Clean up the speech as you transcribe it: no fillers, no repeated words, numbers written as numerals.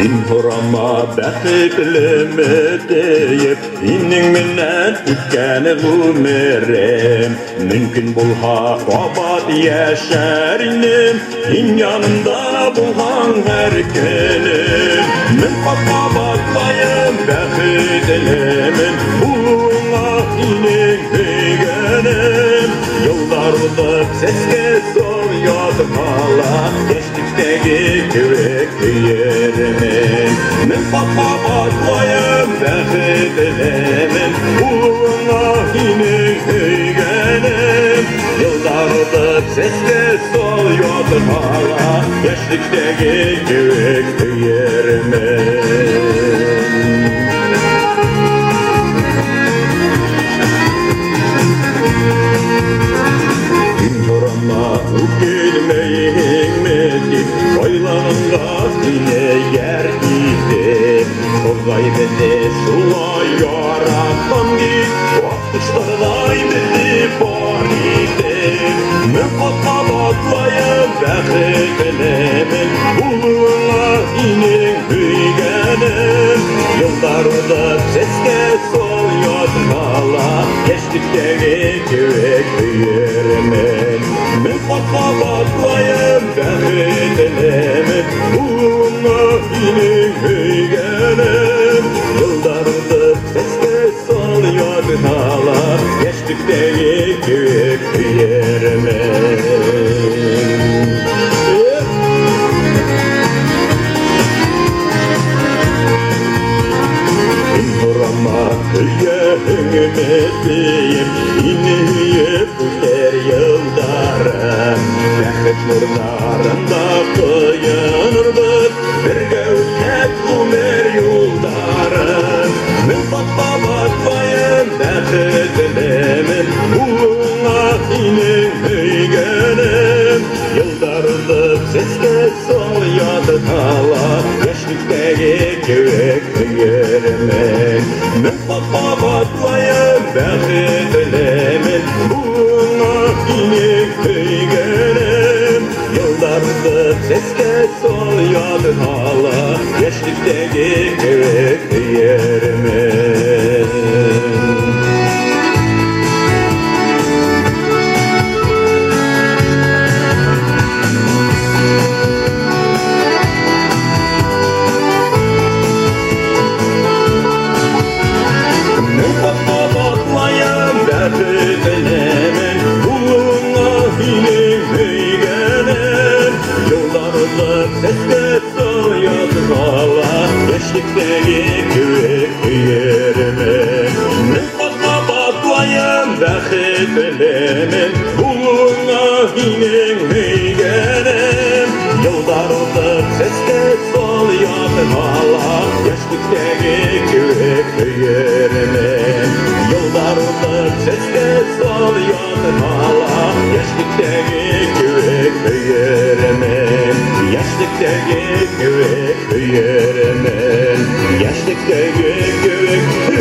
Inhurama bäxetleme deyip inning menen ütkeni ömürüm mümkün bolha abat yaşar inim in yanımda bulhan her günüm men bakmayım bäxetlemin buluna ining hüygenim yollarlık seske sol yadmala geçtikteki kürek yerimin men bakmayım bäxetlemin buluna ining hüygenim yollarlık seske sol yadmala geçtikteki kürek yerimin Gelmeyin medik Oylağında dile yer idi Olay beni şulay yaratan git Vakışlarday beni var idi Men patlamaklayım bäxetlemin Buluna inin hüygenim Yıldarda seske sol yadmala Geçtikteki kürek yerimin Men patlamaklayım bäxetlemin Buluna inin hüygenim Yıldarda seske sol yadmala Geçtikteki kürek yerimin Inhurama hüygenim iniyip üter yıldarım Bäxet nurlarında kıyınırbız Birge ütek ömer yoldarım Men patlamaklayım bäxetlemin Buluna inin hüygenim Yıldarlık seske sol yadmala Geçtikteki kürek yerimin Men patlamaklayım bäxetlemin Buluna inin hüygenim Yıldarlık seske sol yadmala Geçtikteki kürek yerimin Bäxetlemin buluna inin hüygenim Yollarlık seske sol yadmala Geçtikteki kürek yerimin Men patlamaklayım bäxetlemin buluna inin hüygenim Yollarlık seske sol yadmala Geçtikteki kürek yerimin Yollarlık seske sol yadmala Geçtikteki kürek yerimin Yaşlıktaki kürek yerimin Yaşlıktaki kürek